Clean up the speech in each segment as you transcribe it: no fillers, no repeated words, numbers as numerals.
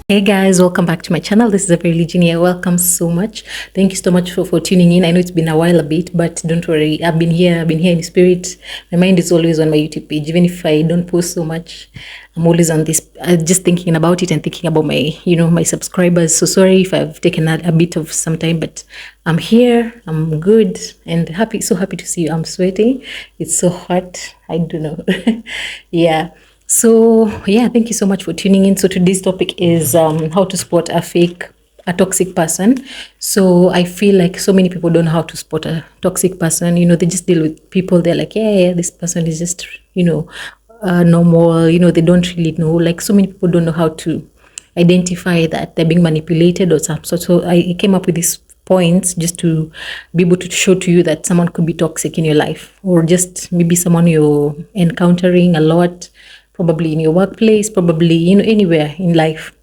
Hey guys, welcome back to my channel. This is a very here. Welcome so much. Thank you so much for tuning in. I know it's been a while a bit, but don't worry. I've been here in spirit. My mind is always on my YouTube page. Even if I don't post so much, I'm always on this, just thinking about it and thinking about my subscribers. So sorry if I've taken a bit of some time, but I'm here. I'm good and happy. So happy to see you. I'm sweating. It's so hot. I don't know. Yeah. So yeah, thank you so much for tuning in. So today's topic is how to spot a toxic person. So I feel like so many people don't know how to spot a toxic person. They just deal with people. They're like, yeah, this person is just, normal. They don't really know. Like so many people don't know how to identify that they're being manipulated or something. So I came up with these points just to be able to show to you that someone could be toxic in your life, or just maybe someone you're encountering a lot, probably in your workplace, probably anywhere in life.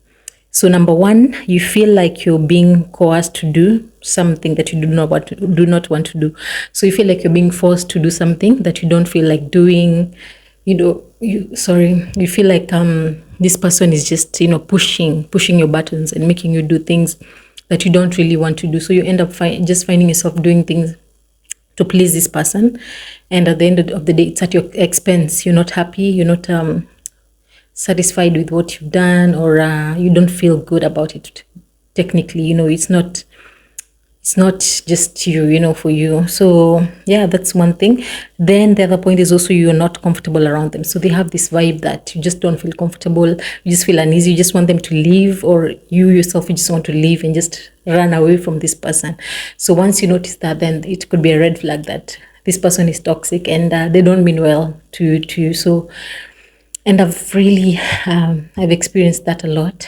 So number one, you feel like you're being coerced to do something that you do not want to do. So you feel like you're being forced to do something that you don't feel like doing. You feel like this person is just pushing your buttons and making you do things that you don't really want to do. So you end up just finding yourself doing things to please this person, and at the end of the day, it's at your expense. You're not happy. You're not satisfied with what you've done, or you don't feel good about it. Technically, it's not just you, for you. So yeah, that's one thing. Then the other point is also you're not comfortable around them. So they have this vibe that you just don't feel comfortable. You just feel uneasy. You just want them to leave, or you yourself, you just want to leave and just run away from this person. So once you notice that, then it could be a red flag that this person is toxic and they don't mean well to you. So, and I've experienced that a lot.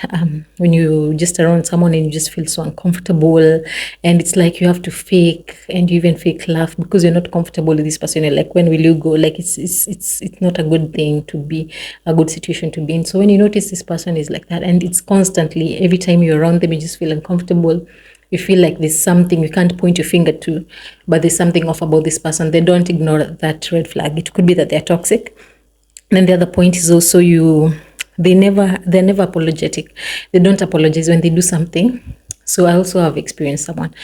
When you just around someone and you just feel so uncomfortable, and it's like you have to fake, and you even fake laugh because you're not comfortable with this person. You're like, when will you go? Like it's not a good thing to be, a good situation to be in. So when you notice this person is like that, and it's constantly, every time you're around them, you just feel uncomfortable. You feel like there's something you can't point your finger to, but there's something off about this person. They don't ignore that red flag. It could be that they're toxic. And then the other point is also they're never apologetic. They don't apologize when they do something. So I also have experienced someone.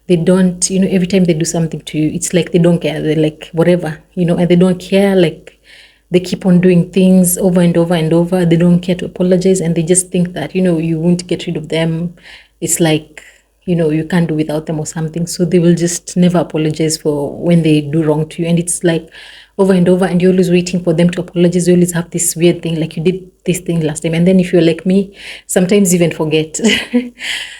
They don't, every time they do something to you, it's like they don't care. They're like, whatever, and they don't care. Like, they keep on doing things over and over and over. They don't care to apologize, and they just think that, you won't get rid of them. It's like, you can't do without them or something. So they will just never apologize for when they do wrong to you. And it's like over and over, and you're always waiting for them to apologize. You always have this weird thing, like you did this thing last time. And then if you're like me, sometimes even forget.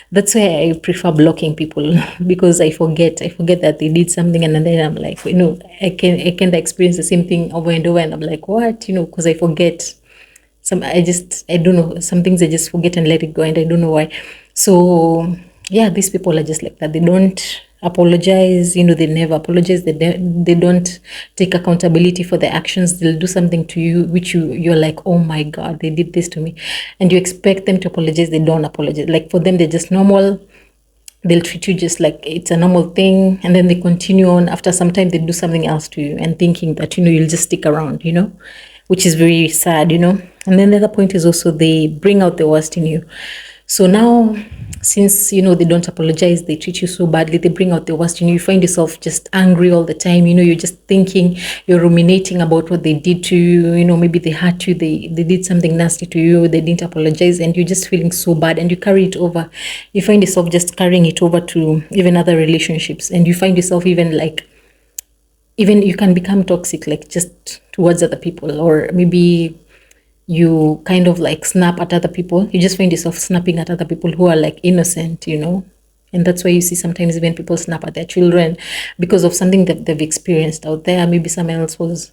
That's why I prefer blocking people, because I forget that they did something, and then I'm like, I can experience the same thing over and over, and I'm like, what, because I forget. I don't know, some things I just forget and let it go, and I don't know why. So yeah, these people are just like that. They don't apologize, they never apologize. They don't take accountability for their actions. They'll do something to you which you're like, oh my god, they did this to me, and you expect them to apologize. They don't apologize. Like, for them, they're just normal. They'll treat you just like it's a normal thing, and then they continue on. After some time, they do something else to you, and thinking that you'll just stick around, which is very sad. And then the other point is also they bring out the worst in you. So now, since they don't apologize, they treat you so badly, they bring out the worst in you. You find yourself just angry all the time. You're just thinking, you're ruminating about what they did to you. Maybe they hurt you, they did something nasty to you, they didn't apologize, and you're just feeling so bad, and you carry it over. You find yourself just carrying it over to even other relationships, and you find yourself even you can become toxic, like just towards other people, or maybe you kind of like snap at other people. You just find yourself snapping at other people who are like innocent, and that's why you see sometimes even people snap at their children because of something that they've experienced out there. Maybe someone else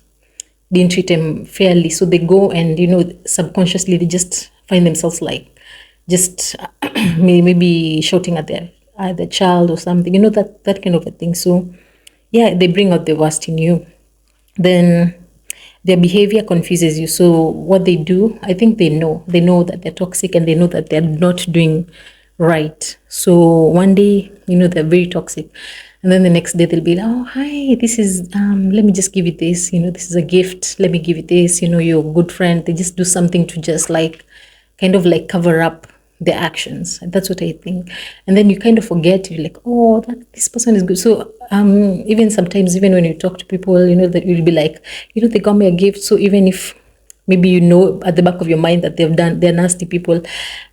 didn't treat them fairly, so they go and subconsciously they just find themselves like just maybe shouting at their child or something, that kind of a thing. So yeah, they bring out the worst in you. Then their behavior confuses you. So what they do, I think they know that they're toxic, and they know that they're not doing right. So one day, they're very toxic, and then the next day they'll be like, oh, hi, this is let me just give you this, this is a gift, let me give you this, you're a good friend. They just do something to just like kind of like cover up their actions. That's what I think. And then you kind of forget, you're like, oh, this person is good. So even sometimes, even when you talk to people, that you'll be like, they got me a gift. So even if maybe at the back of your mind that they're nasty people,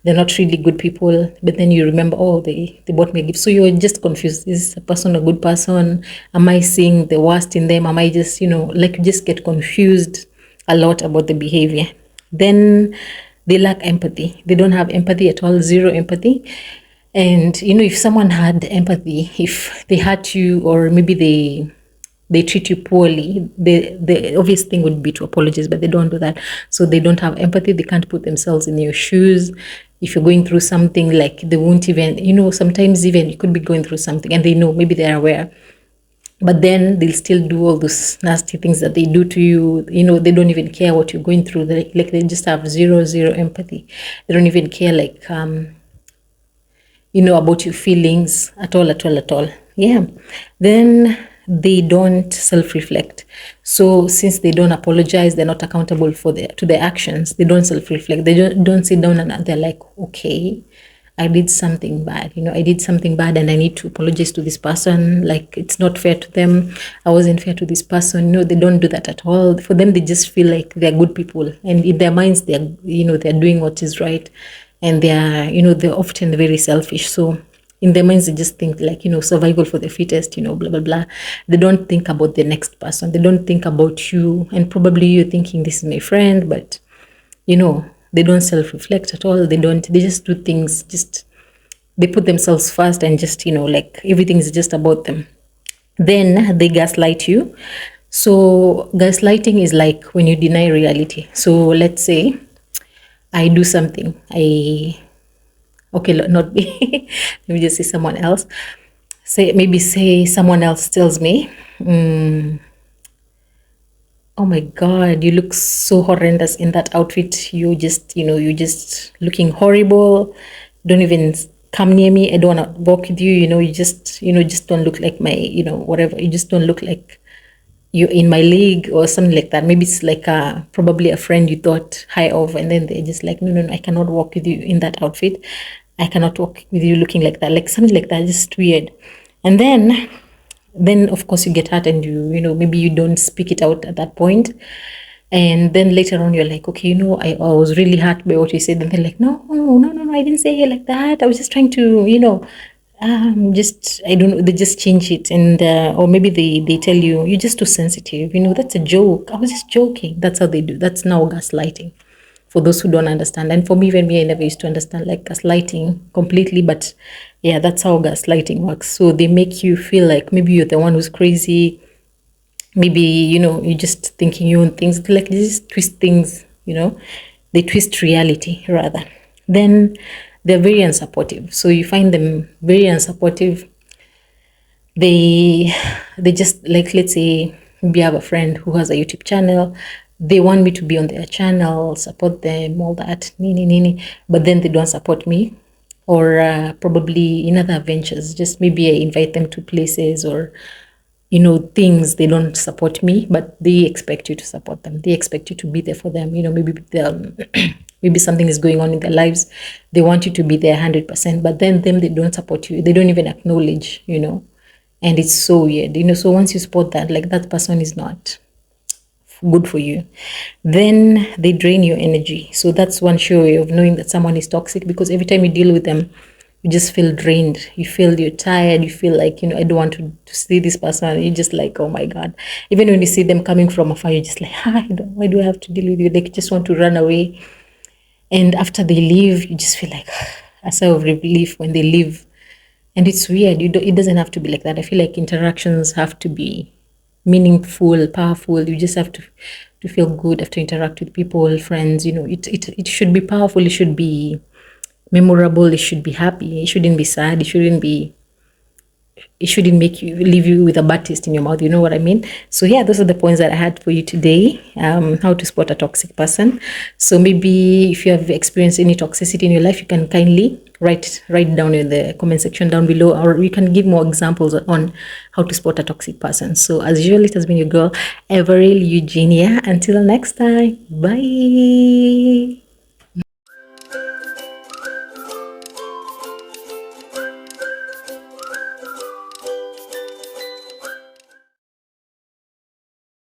they're not really good people, but then you remember, oh, they bought me a gift. So you're just confused. Is this a person a good person? Am I seeing the worst in them? Am I just, like, you just get confused a lot about the behavior. Then they lack empathy. They don't have empathy at all, zero empathy. And if someone had empathy, if they hurt you, or maybe they treat you poorly, the obvious thing would be to apologize, but they don't do that. So they don't have empathy. They can't put themselves in your shoes. If you're going through something, like, they won't even, sometimes even you could be going through something and they know, maybe they're aware, but then they'll still do all those nasty things that they do to you. They don't even care what you're going through. They just have zero empathy. They don't even care, like, about your feelings at all. Yeah. Then they don't self-reflect. So since they don't apologize, they're not accountable to their actions. They don't self-reflect. They don't sit down and they're like, okay, I did something bad. I did something bad and I need to apologize to this person. Like, it's not fair to them. I wasn't fair to this person. They don't do that at all. For them, they just feel like they're good people. And in their minds, they're doing what is right. And they're often very selfish. So in their minds, they just think, like, survival for the fittest, blah, blah, blah. They don't think about the next person. They don't think about you. And probably you're thinking, this is my friend, but, they don't self-reflect at all. They just do things, they put themselves first and just, like, everything is just about them. Then they gaslight you. So gaslighting is like when you deny reality. So let's say I do something. Okay, not me. Let me just say someone else. Say someone else tells me, oh my God, you look so horrendous in that outfit. You're just looking horrible. Don't even come near me. I don't want to walk with you. You just don't look like my, whatever. You just don't look like you're in my league or something like that. Maybe it's like probably a friend you thought high of, and then they're just like, no, I cannot walk with you in that outfit. I cannot walk with you looking like that. Like something like that, just weird. And then of course you get hurt, and maybe you don't speak it out at that point. And then later on you're like, okay, I was really hurt by what you said. And they're like, no, I didn't say it like that. I was just trying to, I don't know, they just change it. And or maybe they tell you, you're just too sensitive, that's a joke. I was just joking. That's how they do. That's now gaslighting, for those who don't understand. And for me, even me, I never used to understand, like, gaslighting completely, but yeah, that's how gaslighting works. So they make you feel like maybe you're the one who's crazy. Maybe, you're just thinking your own things. Like, they just twist things, they twist reality rather. Then they're very unsupportive. So you find them very unsupportive. They just, like, let's say maybe I have a friend who has a YouTube channel. They want me to be on their channel, support them, all that, but then they don't support me. Or probably in other ventures, just maybe I invite them to places or, things. They don't support me, but they expect you to support them. They expect you to be there for them. Maybe something is going on in their lives. They want you to be there 100%, but then they don't support you. They don't even acknowledge, and it's so weird. So once you spot that, like, that person is not good for you, then they drain your energy. So that's one sure way of knowing that someone is toxic, because every time you deal with them, you just feel drained. You feel you're tired. You feel like, I don't want to see this person. You're just like, oh my God. Even when you see them coming from afar, you're just like, why do I have to deal with you? They just want to run away. And after they leave, you just feel like a sigh of relief when they leave. And it's weird. It doesn't have to be like that. I feel like interactions have to be meaningful, powerful. You just have to feel good after interact with people, friends. It should be powerful. It should be memorable. It should be happy. It shouldn't be sad. It shouldn't make you leave you with a bad taste in your mouth. You know what I mean? So yeah, those are the points that I had for you today. How to spot a toxic person. So maybe if you have experienced any toxicity in your life, you can kindly write down in the comment section down below, or you can give more examples on how to spot a toxic person. So as usual, it has been your girl, Everil Eugenia. Until next time, bye.